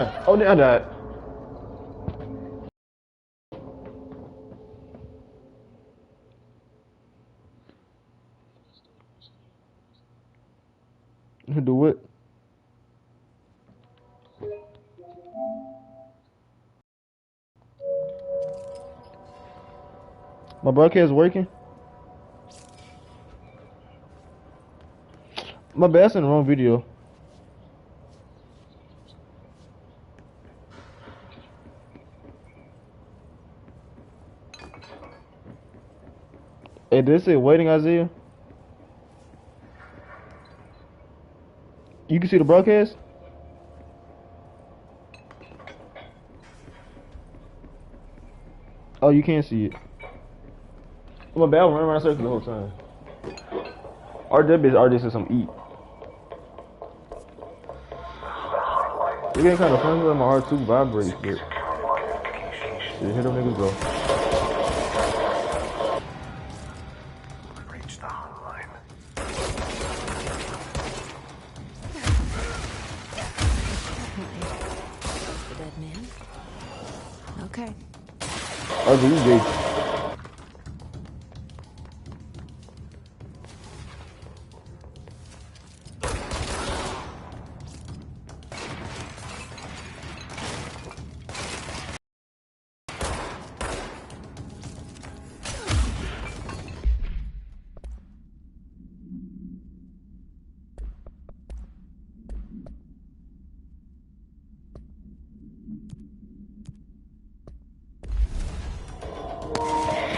Oh, I died. Do it. My broadcast working? My bad, that's in the wrong video. Hey, did it say waiting, Isaiah? You can see the broadcast? Oh, you can't see it. My bad, I was running around in circles the whole time. RJ said some eat. It getting kind of funny when my R2 vibrates, but shit, here them niggas go. Reach the hotline. The dead man? Okay. RJ, you gay.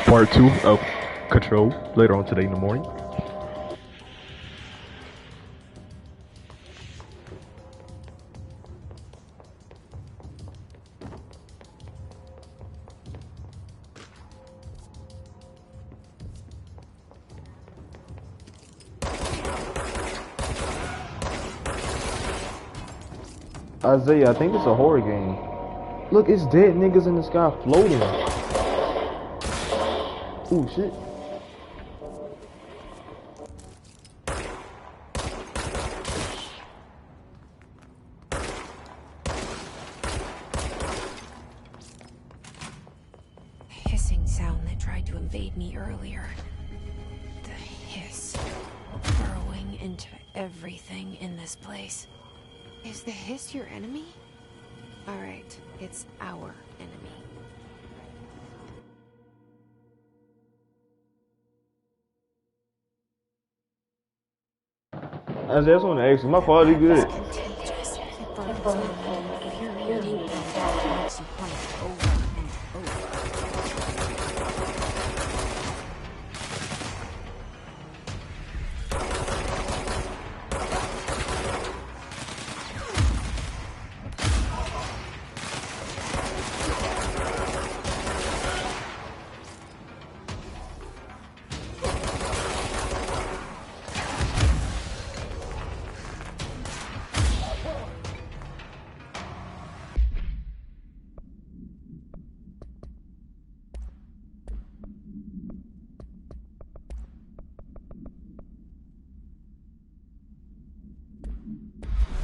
Part 2 of Control later on today in the morning. Isaiah, I think it's a horror game. Look, it's dead niggas in the sky floating. Ooh, shit. Hissing sound that tried to invade me earlier. The hiss. Burrowing into everything in this place. Is the hiss your enemy? Alright, it's our enemy. Isaiah, that's on the X. My quality good. It's contagious. It burns infuriating pain. Makes you play it over and over.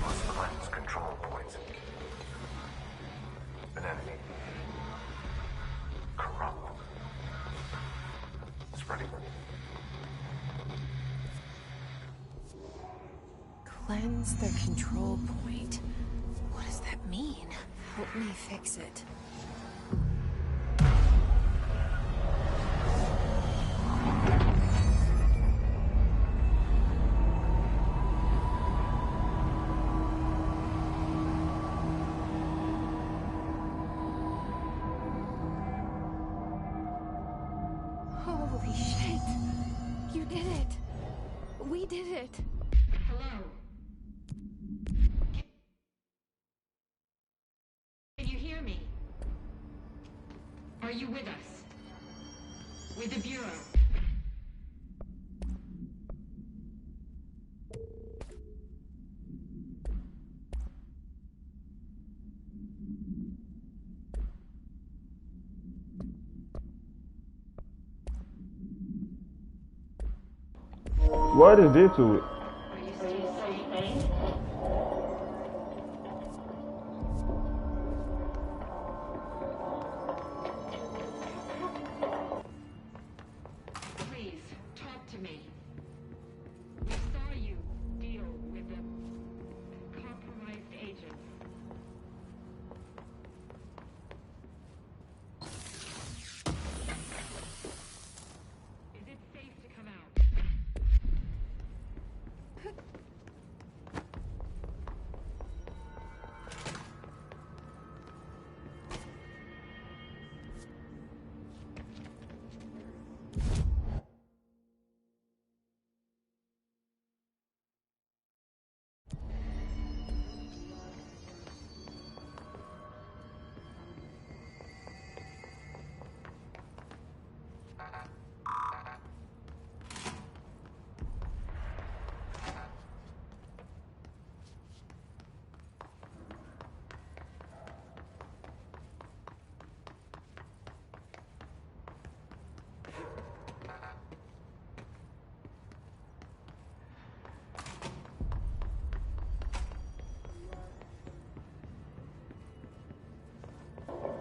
Must cleanse control points. An enemy. Corrupt. Spreading. Cleanse the control point. What does that mean? Help me fix it. Holy shit! You did it! We did it! Hello? Can you hear me? Are you with us? With the Bureau? What is did to it? Are you still sleeping?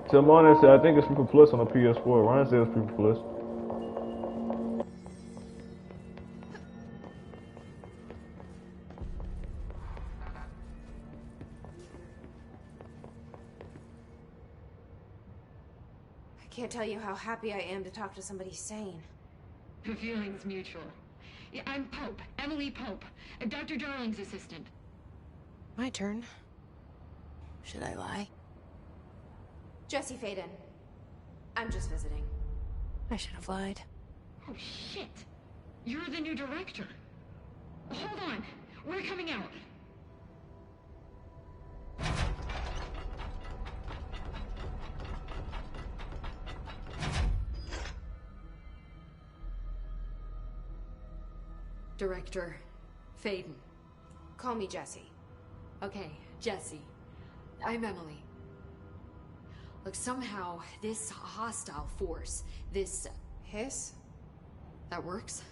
Timon said, I think it's FIFA Plus on the PS4. Ryan says FIFA Plus. I can't tell you how happy I am to talk to somebody sane. The feeling's mutual. Yeah, I'm Pope, Emily Pope, Dr. Darling's assistant. My turn. Should I lie? Jesse Faden. I'm just visiting. I should have lied. Oh, shit. You're the new director. Hold on. We're coming out. Director Faden. Call me Jesse. Okay, Jesse. I'm Emily. Look, somehow this hostile force, this Hiss? that works.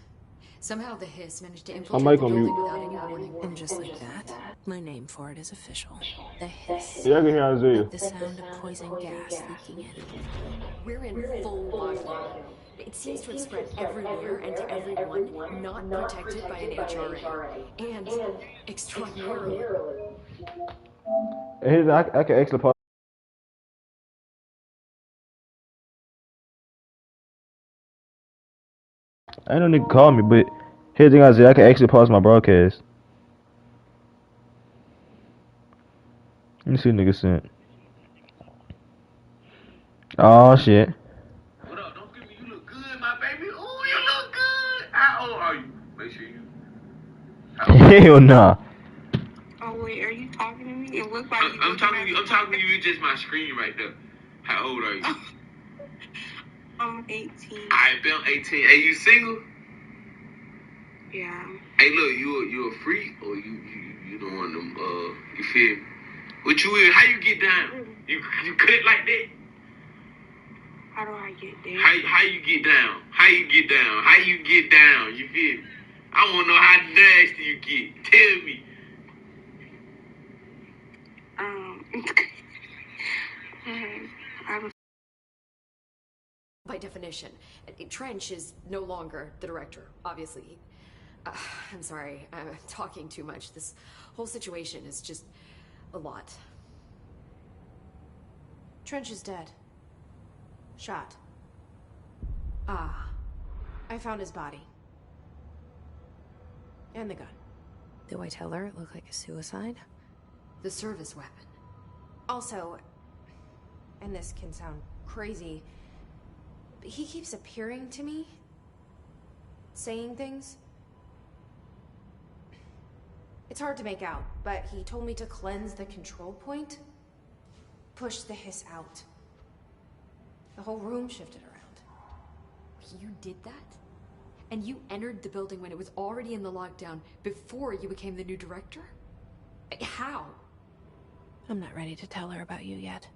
Somehow the Hiss managed to I'm infiltrate the on building mute. without any warning. And just like that, my name for it is official. The Hiss. Yeah, I can hear Isaiah. The sound of poison gas leaking in. We're in full lockdown. It seems to have spread everywhere and to everyone not protected by an HRA. And extraordinarily. Hey, I can actually pause. I know nigga call me, but here's the thing, Isaiah, I can actually pause my broadcast. Let me see what nigga sent. Oh shit. What up? Don't forget me. You look good, my baby. Ooh, you look good. How old are you? Make sure you. Hell nah. Oh wait, are you talking to me? It looks like I'm talking to you. I'm talking to you. It's just my screen right there. How old are you? I'm 18. I been 18. Hey, you single? Yeah. Hey, look, you a freak or you don't want them? You feel me? What you is? How you get down? You cut like that? How do I get there? How you get down? How you get down? How you get down? You feel me? I want to know how nasty you get. Tell me. I'm By definition, Trench is no longer the director, obviously. I'm sorry, I'm talking too much. This whole situation is just a lot. Trench is dead. Shot. Ah, I found his body. And the gun. Do I tell her it looked like a suicide? the service weapon. Also, and this can sound crazy, but he keeps appearing to me, saying things. It's hard to make out, but he told me to cleanse the control point, push the hiss out. The whole room shifted around. You did that? And you entered the building when it was already in the lockdown before you became the new director? How? I'm not ready to tell her about you yet.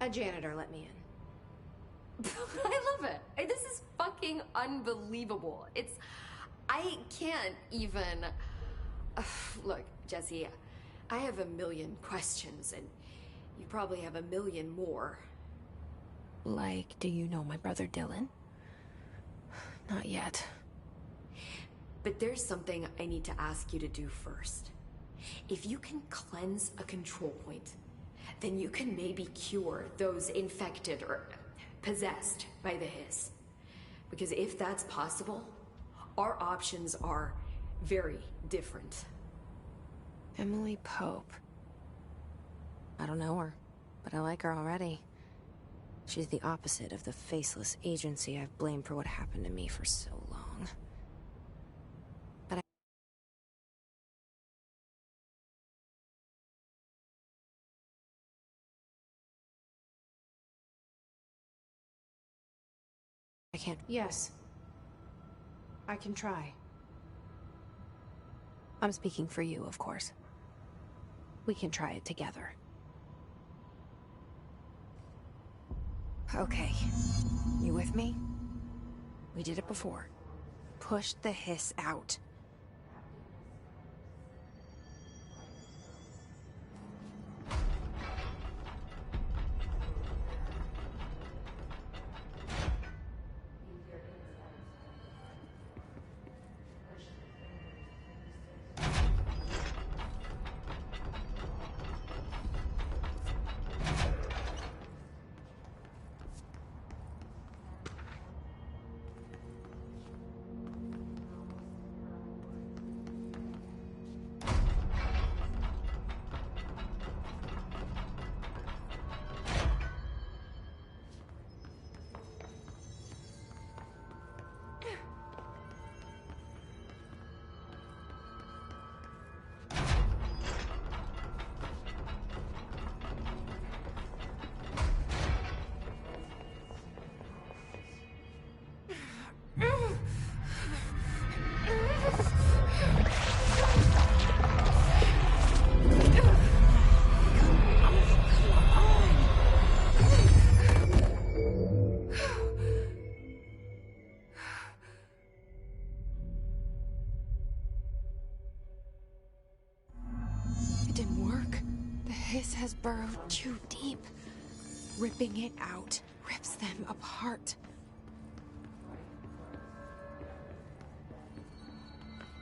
A janitor let me in. I love it. This is fucking unbelievable. I can't even... Look, Jesse, I have a million questions, and you probably have a million more. Like, do you know my brother Dylan? Not yet. But there's something I need to ask you to do first. If you can cleanse a control point, then you can maybe cure those infected or possessed by the hiss. Because if that's possible, our options are very different. Emily Pope. I don't know her, but I like her already. She's the opposite of the faceless agency I've blamed for what happened to me for so long. But I can't. Yes. I can try. I'm speaking for you, of course. We can try it together. Okay. You with me? We did it before. Push the hiss out. has burrowed too deep. Ripping it out rips them apart.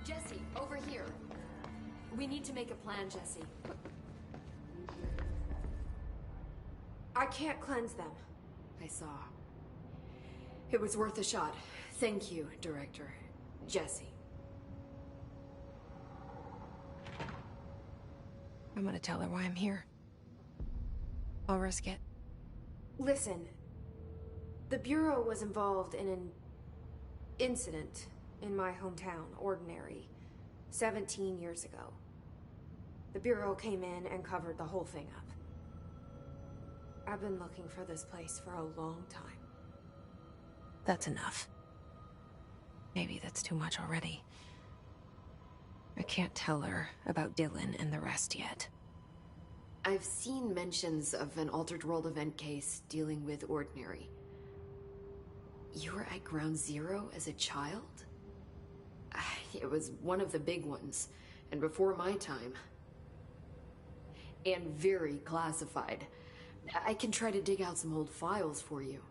Jesse, over here. We need to make a plan, Jesse. I can't cleanse them. I saw. It was worth a shot. Thank you, Director. Jesse. I'm gonna tell her why I'm here. I'll risk it. Listen, the Bureau was involved in an incident in my hometown, Ordinary, 17 years ago. The Bureau came in and covered the whole thing up. I've been looking for this place for a long time. That's enough. Maybe that's too much already. I can't tell her about Dylan and the rest yet. I've seen mentions of an Altered World event case dealing with Ordinary. You were at Ground Zero as a child? It was one of the big ones, and before my time. And very classified. I can try to dig out some old files for you.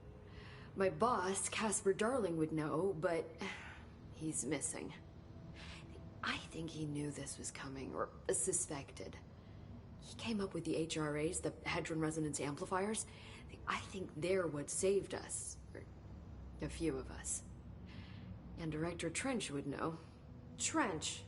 My boss, Casper Darling, would know, but he's missing. I think he knew this was coming, or suspected. He came up with the HRAs, the Hadron Resonance Amplifiers. I think they're what saved us. Or a few of us. And Director Trench would know. Trench?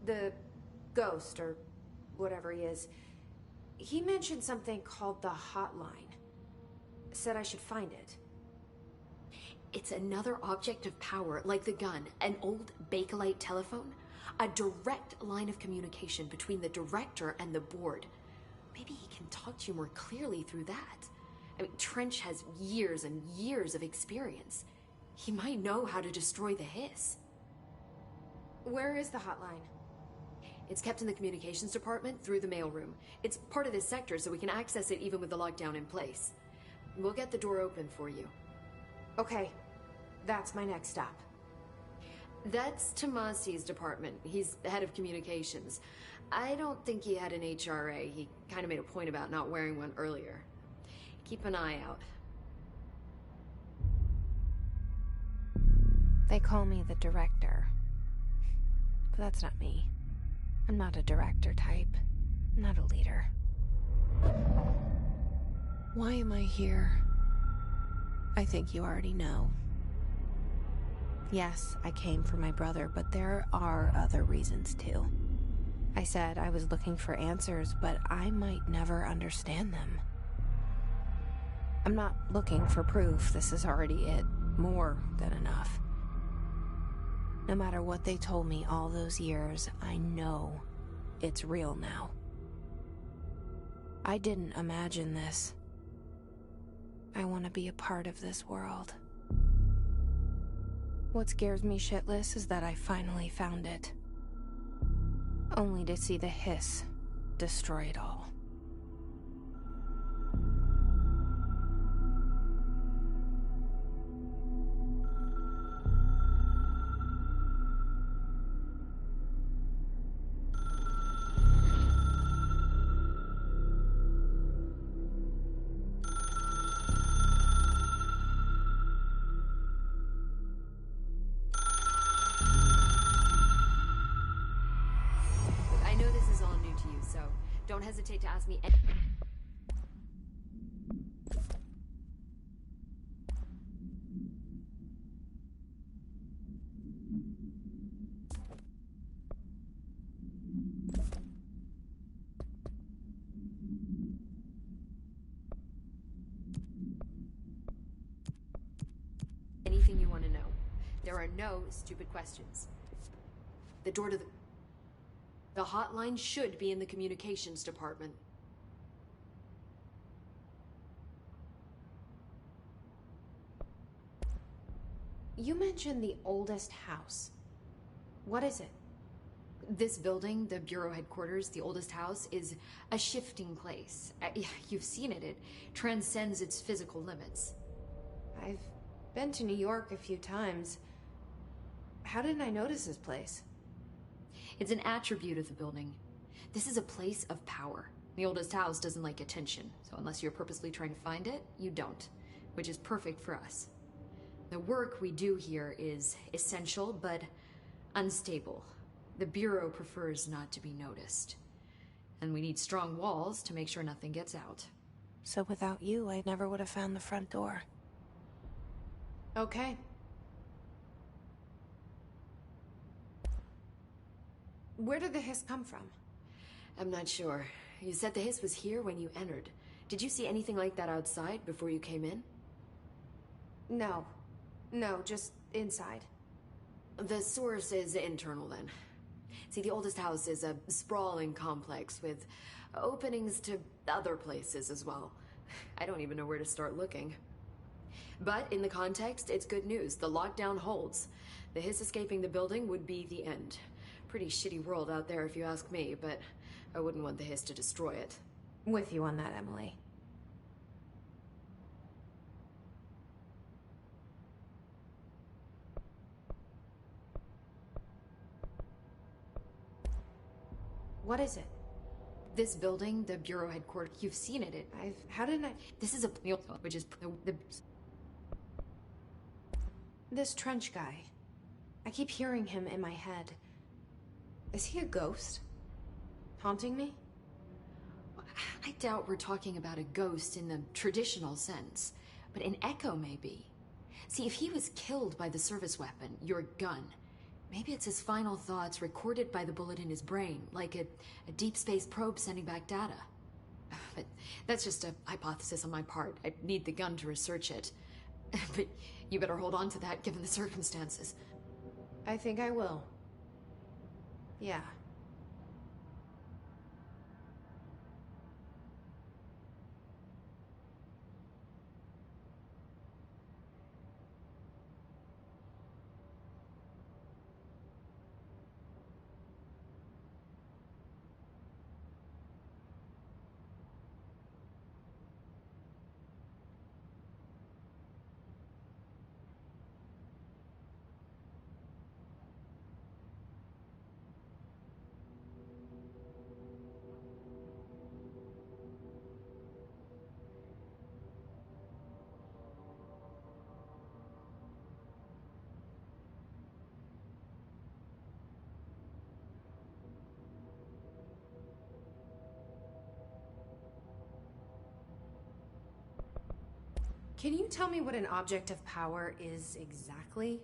The ghost, or whatever he is, he mentioned something called the Hotline. Said I should find it. It's another object of power, like the gun, an old Bakelite telephone. A direct line of communication between the Director and the board. Maybe he can talk to you more clearly through that. I mean, Trench has years and years of experience. He might know how to destroy the Hiss. Where is the hotline? It's kept in the communications department through the mailroom. It's part of this sector, so we can access it even with the lockdown in place. We'll get the door open for you. Okay, that's my next stop. That's Tomasi's department. He's the head of communications. I don't think he had an HRA. He kind of made a point about not wearing one earlier. Keep an eye out. They call me the Director. But that's not me. I'm not a director type. I'm not a leader. Why am I here? I think you already know. Yes, I came for my brother, but there are other reasons too. I said I was looking for answers, but I might never understand them. I'm not looking for proof. This is already it. More than enough. No matter what they told me all those years, I know it's real now. I didn't imagine this. I want to be a part of this world. What scares me shitless is that I finally found it. Only to see the Hiss destroy it all. Don't hesitate to ask me anything you want to know. There are no stupid questions. The door to the hotline should be in the communications department. You mentioned the oldest house. What is it? This building, the Bureau headquarters, the oldest house, is a shifting place. You've seen it. It transcends its physical limits. I've been to New York a few times. How didn't I notice this place? It's an attribute of the building. This is a place of power. The oldest house doesn't like attention, so unless you're purposely trying to find it, you don't, which is perfect for us. The work we do here is essential, but unstable. The Bureau prefers not to be noticed. And we need strong walls to make sure nothing gets out. So without you, I never would have found the front door. Okay. Where did the hiss come from? I'm not sure. You said the hiss was here when you entered. Did you see anything like that outside before you came in? No. No, just inside. The source is internal then. See, the oldest house is a sprawling complex with openings to other places as well. I don't even know where to start looking. But in the context, it's good news. The lockdown holds. The hiss escaping the building would be the end. Pretty shitty world out there if you ask me, but I wouldn't want the hiss to destroy it. With you on that, Emily. What is it? This building, the Bureau headquarters, you've seen it. How didn't I... This is a... which is... This trench guy. I keep hearing him in my head. Is he a ghost? Haunting me? I doubt we're talking about a ghost in the traditional sense, but an echo maybe. See, if he was killed by the service weapon, your gun, maybe it's his final thoughts recorded by the bullet in his brain, like a deep space probe sending back data. But that's just a hypothesis on my part. I need the gun to research it. But you better hold on to that given the circumstances. I think I will. Yeah. Can you tell me what an object of power is exactly?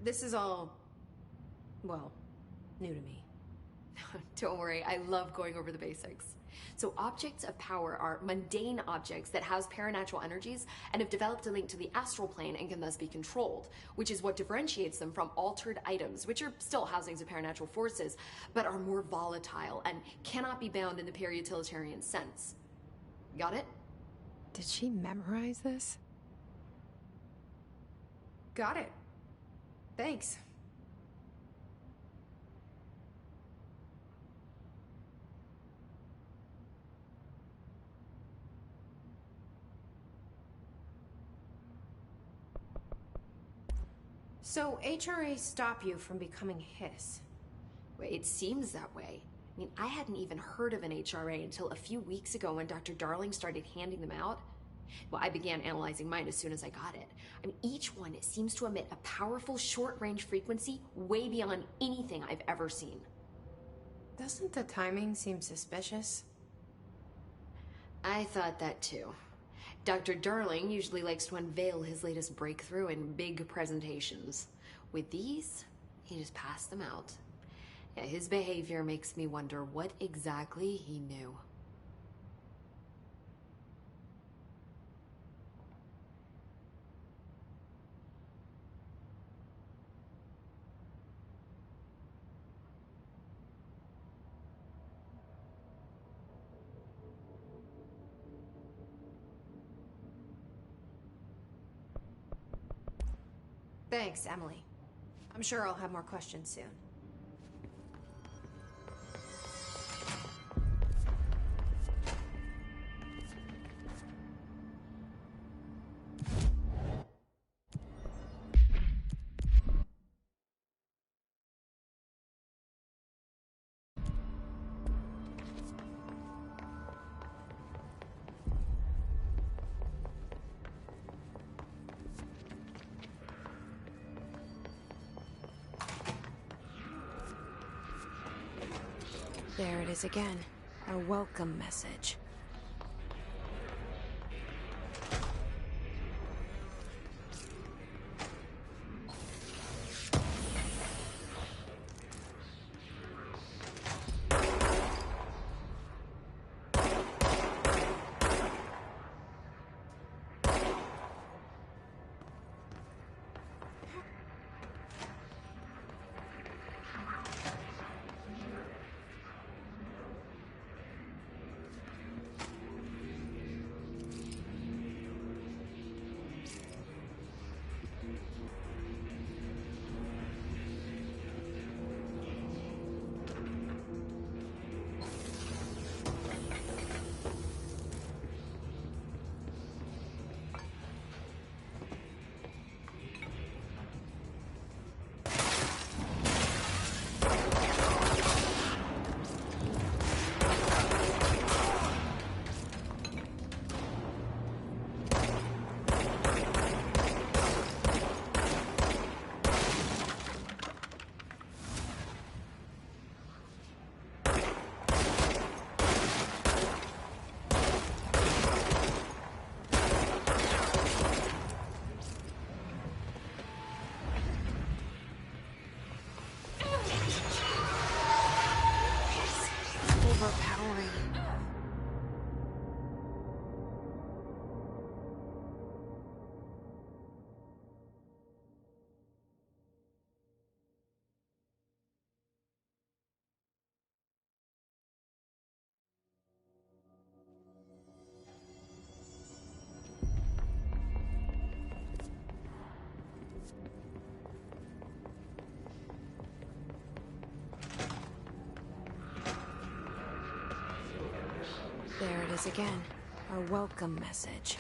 This is all, well, new to me. Don't worry, I love going over the basics. So objects of power are mundane objects that house paranatural energies and have developed a link to the astral plane and can thus be controlled, which is what differentiates them from altered items, which are still housings of paranatural forces, but are more volatile and cannot be bound in the peri-utilitarian sense. Got it? Did she memorize this? Got it. Thanks. So, HRA stop you from becoming Hiss? Well, it seems that way. I mean, I hadn't even heard of an HRA until a few weeks ago when Dr. Darling started handing them out. Well, I began analyzing mine as soon as I got it. I mean, each one seems to emit a powerful short-range frequency way beyond anything I've ever seen. Doesn't the timing seem suspicious? I thought that too. Dr. Darling usually likes to unveil his latest breakthrough in big presentations. With these, he just passed them out. Yeah, his behavior makes me wonder what exactly he knew. Thanks, Emily. I'm sure I'll have more questions soon. There it is again. A welcome message. Overpowering. There it is again. A welcome message.